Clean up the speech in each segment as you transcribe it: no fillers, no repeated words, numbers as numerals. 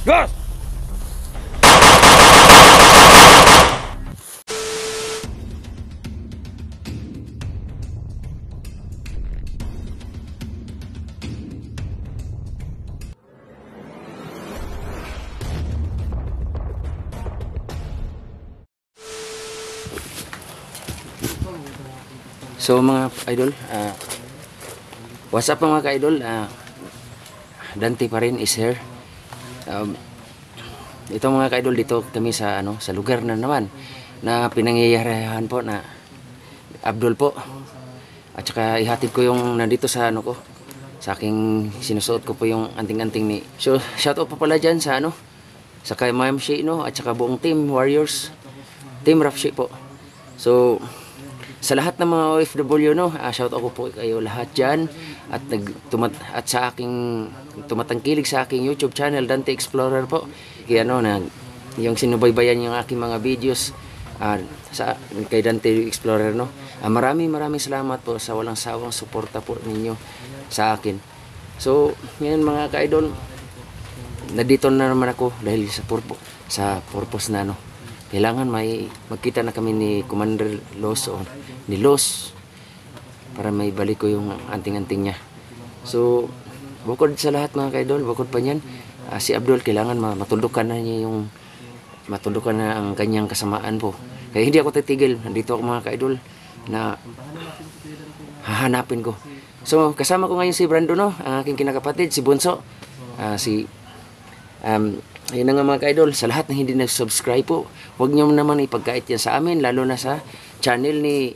Gas! So mga idol, what's up mga ka-idol? Dante pa rin is here. Ito mga ka-idol, dito kami sa sa lugar na naman na pinangyayarihan po na Abdul po. At saka ihatid ko yung nandito sa ko, sa aking sinusuot ko po yung anting-anting ni. So shout out po pala diyan sa sa kay Ma'am Shi at saka buong team Warriors, Team Rapshi po. So sa lahat ng mga OFW shout out po kayo lahat diyan at sa aking tumatangkilik sa aking YouTube channel Dante Explorer po. Kaya na yung sinubaybayan yung aking mga videos sa kay Dante Explorer maraming salamat po sa walang sawang suporta po ninyo sa akin. So ngayon mga ka-idol, nandito na naman ako dahil sa purpose na kailangan magkita na kami ni Commander Los ni Los para may balik ko yung anting-anting niya. So bukod sa lahat mga ka-idol, bukod pa niyan, si Abdul kailangan matuldukan na niya matuldukan na ang kanyang kasamaan po. Kaya hindi ako titigil, nandito ako mga ka-idol na hahanapin ko. So kasama ko ngayon si Brando ang aking kinakapatid, si Bunso, yun na nga mga ka-idol, sa lahat na hindi nag-subscribe po, huwag nyo naman ipagkait yan sa amin, lalo na sa channel ni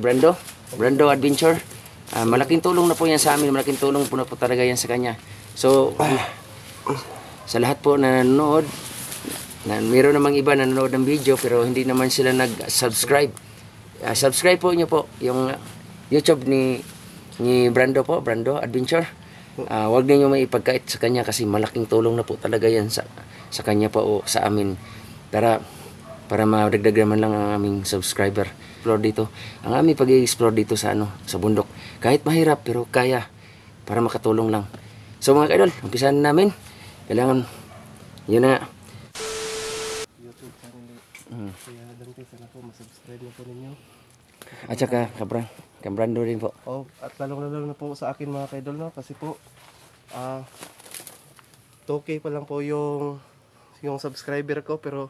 Brando Adventure. Malaking tulong na po yan sa amin, malaking tulong po na po talaga yan sa kanya. So sa lahat po na nanonood, mayroon namang iba na nanonood ng video pero hindi naman sila nag-subscribe. Subscribe po nyo po yung YouTube ni Brando po, Brando Adventure. Wag niyo may ipagkait sa kanya kasi malaking tulong na po talaga yan sa kanya po o sa amin. Para madagdag naman lang ang aming subscriber. Explore dito. Ang aming pag-i-explore dito sa sa bundok. Kahit mahirap pero kaya para makatulong lang. So mga ka-idol, umpisahan namin. Kailangan yun na. YouTube channel. Kaya Dante, sana po masubscribe na po ninyo. At saka Brando rin po. At lalong na po sa akin mga ka-idol kasi po 2K pa lang po yung subscriber ko, pero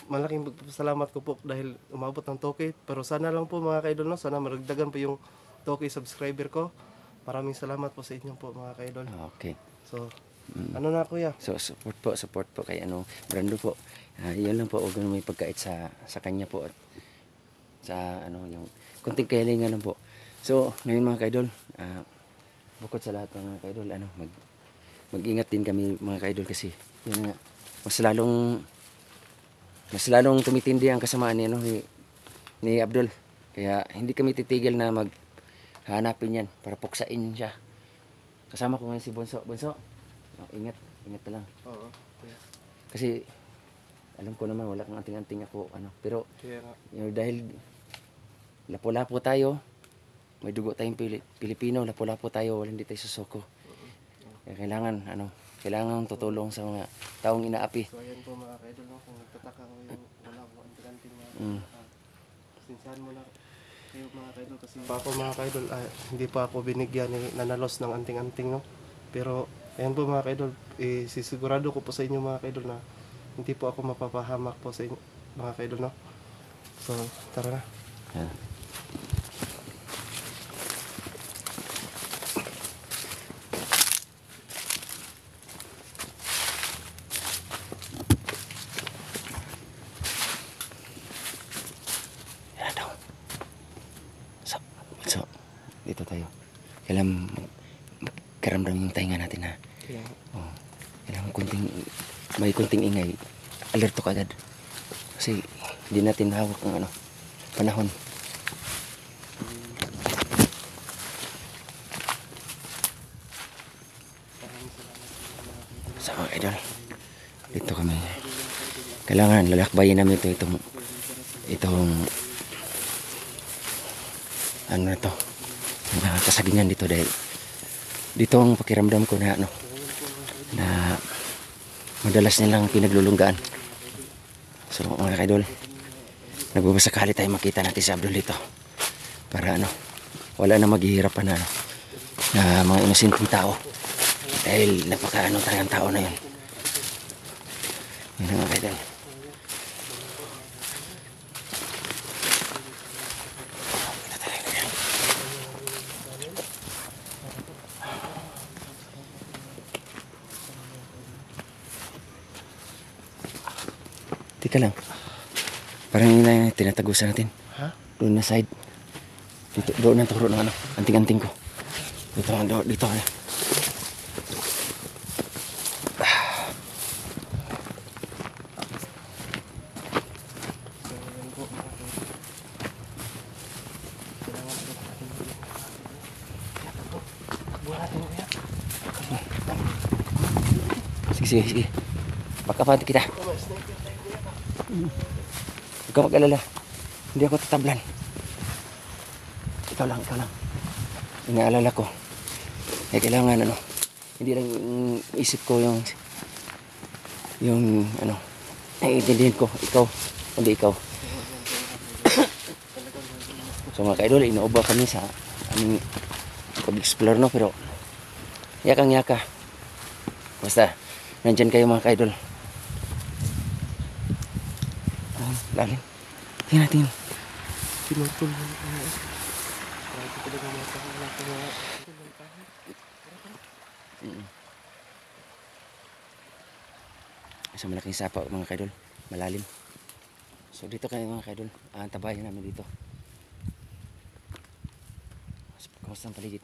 malaking salamat ko po dahil umabot ng 2K. Pero sana lang po mga ka-idol sana maragdagan po yung 2K subscriber ko. Maraming salamat po sa inyo po mga ka-idol. Okay. So na kuya? So support po kay Brando po. Yun lang po, huwag may pagkait sa kanya po at sa yung kunting kahilingan lang po. So ngayon mga ka-idol, bukod sa lahat ng mga ka-idol, mag-ingat din kami mga ka-idol kasi yun nga, mas lalong tumitindi ang kasamaan ni Abdul. Kaya hindi kami titigil na maghanapin yan para puksain siya. Kasama ko ngayon si Bunso. Ingat na lang. Oo. Kasi alam ko naman wala kang anting-anting ako pero dahil lapo-lapo tayo, may dugo tayong Pilipino, lapo-lapo tayo, wala hindi tayo susuko. Kaya kailangan tutulong sa mga taong inaapi. So ayan po mga ka-idol, kung nagtataka ko yung wala akong anting-anting sinsahan mo na kayo mga ka-idol kasi ako mga ka-idol, hindi pa ako binigyan ni nanalos ng anting-anting pero ayan po mga ka-idol, sisigurado ko po sa inyo mga ka-idol na hindi po ako mapapahamak po sa inyo mga ka-idol So tara na. Yeah. So, dito tayo. Kailangan karamdam yung tainga natin kailangan may kunting ingay, alerto ka agad kasi hindi natin hawak ang panahon. So idol, dito kami, kailangan lalakbayin namin itong kasagingan dito dahil dito ang pakiramdam ko na na madalas nilang pinaglulunggaan. So mga kaidol, nagbabasakali tayo makita natin si Abdul dito para ano, wala na maghihirapan na, ano, na mga inosenteng tao dahil napaka ano talagang tao na yun. Yun mga kaidol. Teka lang. Parang yun na yung tinatagusan natin. Ha? Doon na side. Dito, doon ang turo ng ano, anting-anting ko. Dito, dito. Sige. Pagkapanti kita. Huwag ka mag-alala. Hindi ako tatablan. Ikaw lang. Inaalala ko. Kailangan ano. Hindi lang isip ko yung ano. Naiintindihan ko. Ikaw. Hindi ikaw. So mga kaidol, inauba kami sa aming pag-explore, no? Pero yakang-yaka. Basta, nandyan kayo mga kaidol. Lalim. Tingnan natin. Pinutol mo na kaya. Grabe talaga mga kaya. Sa malaking sapa mga kaidol. Malalim. So dito kayo mga kaidol. Tabayan namin dito. Kamusta ang paligid?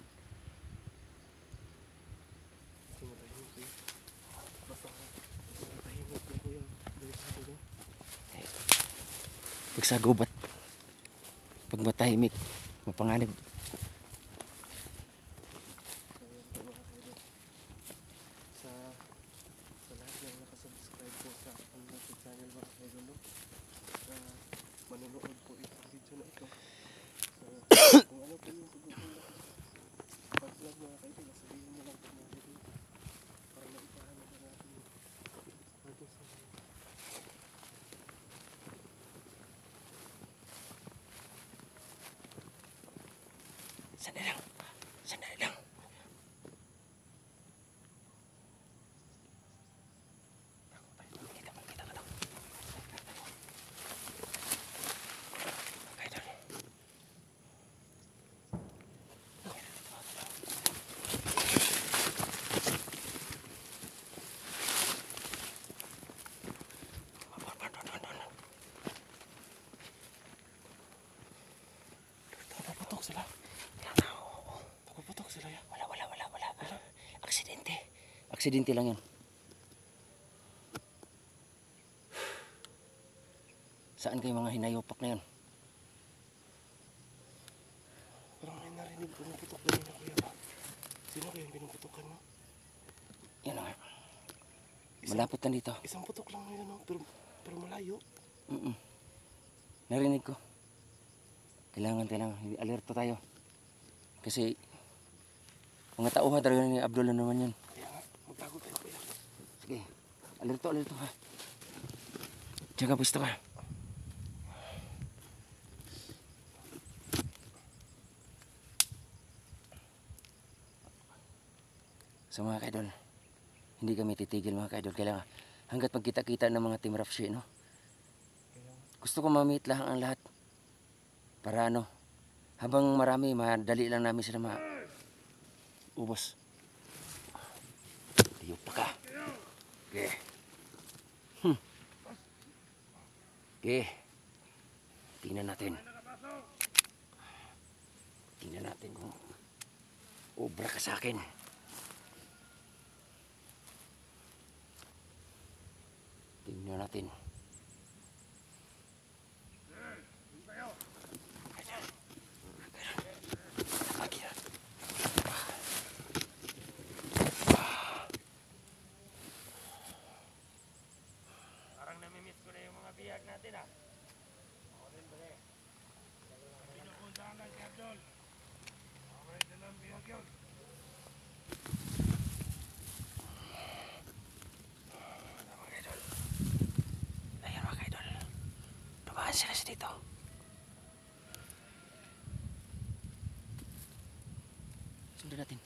Pag sa gubat, pag matahimik, mapanganib. Sa lahat ng nakasubscribe po sa aking channel mga kaidol, no? Manonood po itong video na ito. So, kung ano po yung pag-vlog mga kaidol, sabihin mo lang po mga kaidol para maipahan na natin ito sa Sandali lang. Makita ka daw. Kaidol. Papatok sila. Papatok sila yan. Wala. Aksidente lang yan. Saan kayo mga hinayopak na yan? Parang may narinig ko ng putok na yun, kuya ba? Sino kaya yung pinuputokan mo? Yan na nga. Malapit na dito. Isang putok lang yun, no? Pero malayo. Narinig ko. Kailangan. Alerto tayo. Kasi mga tauhan talaga ni Abdul na naman yan. Kaya nga, magtago tayo, kuya. Sige. Alerto ha. Tsaka gusto ka. So mga kaidol, hindi kami titigil mga kaidol. Kailangan hanggat magkita-kita ng mga Team Rafshi, no? Gusto ko ma-meet lang ang lahat. Para ano, habang marami, madali lang namin sila ubos. Tiyo pa ka. Okay. Okay. Tingnan natin kung obra ka sa akin. Tingnan natin. Parang namimiss ko na yung mga biyag natin ah. Ako din pala eh. Pinupuntahan lang si Abdul. Okay, dalang biyag yun. sila dito. Sundan natin.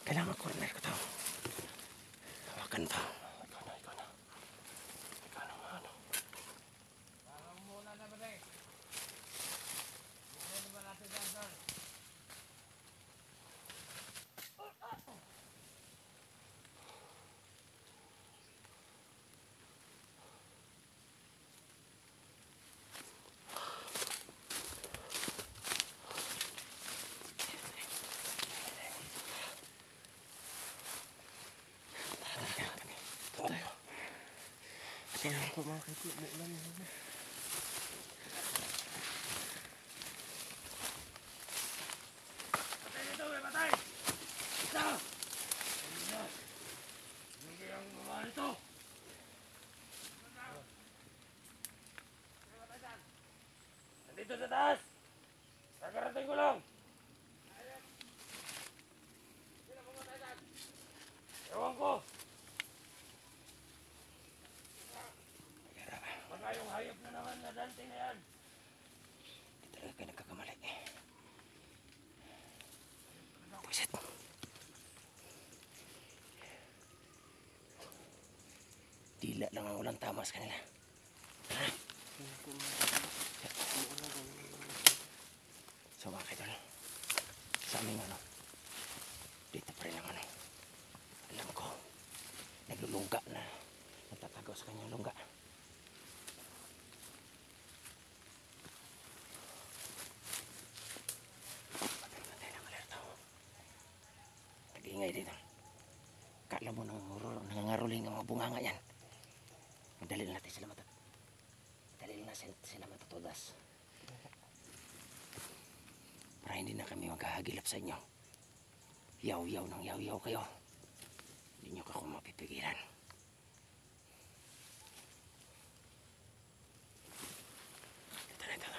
Kailangan corner ko to. Hawakan pa. Ikaw na. Ikaw na ano. Parang muna na ba rin? Hindi ba natin dyan, sir? Kailangan ko mga kaidol. Umuulan na. Patay dito, may patay! Isa! Hindi ang gumawa nito! Nandito sa taas! Kakarating ko lang! Ewan ko! Baka yung hayop na naman na dante na yan! Hindi talaga kayo nagkakamali. Pusit. Dila lang ang ulang tama sa kanila. So mga kaidol, sa aming dito pa rin ang alam ko, naglulungga na, natatago sa kanyang lungga. Patay ng alerto. Nag-iingay dito. Kala mo nangangaruling ang mga bunganga yan. Madali natin sila sila matutudas. Para hindi na kami maghahagilap sa inyo. Yaw-yaw ng yaw-yaw kayo. Hindi nyo ako mapipigilan. Ito na ito.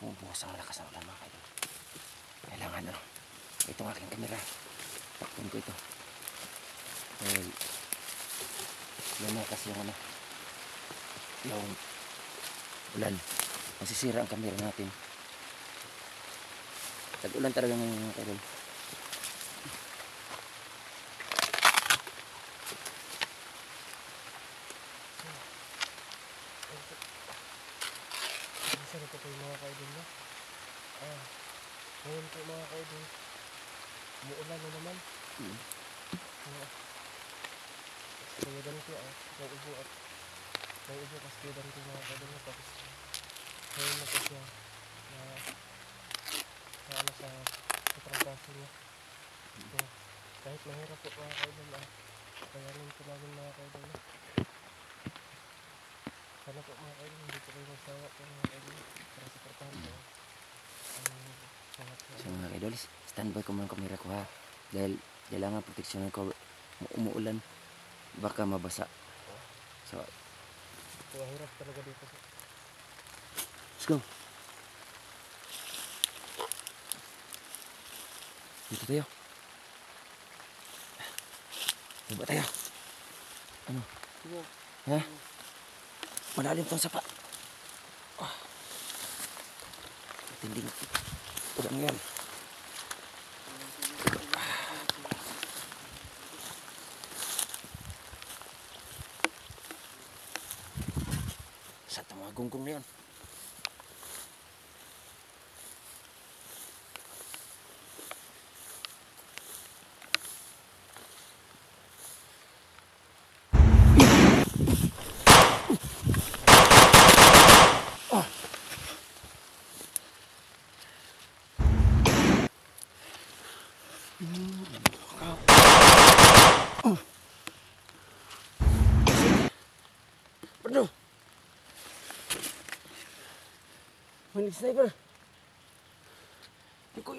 Bumubukas ang lakas ng ulan mga kaidol. Kailangan ano, itong aking kamera. Takpan ko ito. Dahil lumakas yung ano, yung ulan. Masisira ang kamera natin. Tag-ulan talaga ngayon mga kaidol. Saan ito kayo mga kaidol na? Ngayon po mga kaidol, umuulan na naman. Kaya ganito may ubo kasi kaya ganito mga kaidol na. Tapos ngayon na po siya na ano sa trangkaso niya. So, kahit mahirap po mga kaidol kayanin po namin mga kaidol na. Sana po mga kaidol, hindi po kayo magsawa po mga kaidol para suportahan po. So mga kaidol, standby ko mga kamera ko ha. Dahil kailangan proteksyonan ko, umuulan, baka mabasa. So, hirap talaga dito. let's go. Dito tayo. Baba tayo. Ano? Ha? Malalim tong sapa. Tinding ulan yan. Sa mga gunggong na yun. Bro, manig sniper. Yuko.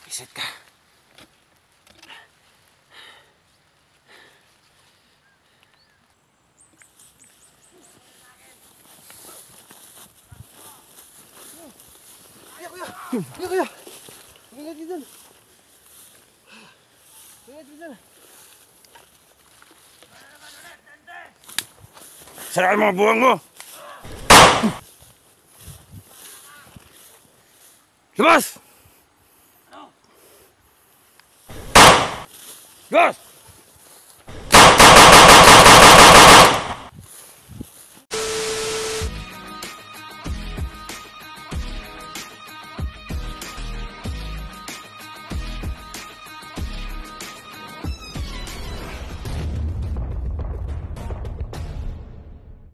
Reset ka. Kuya! Ingat dito! Ingat dito! Saan mga buwang mo? Labas! Labas!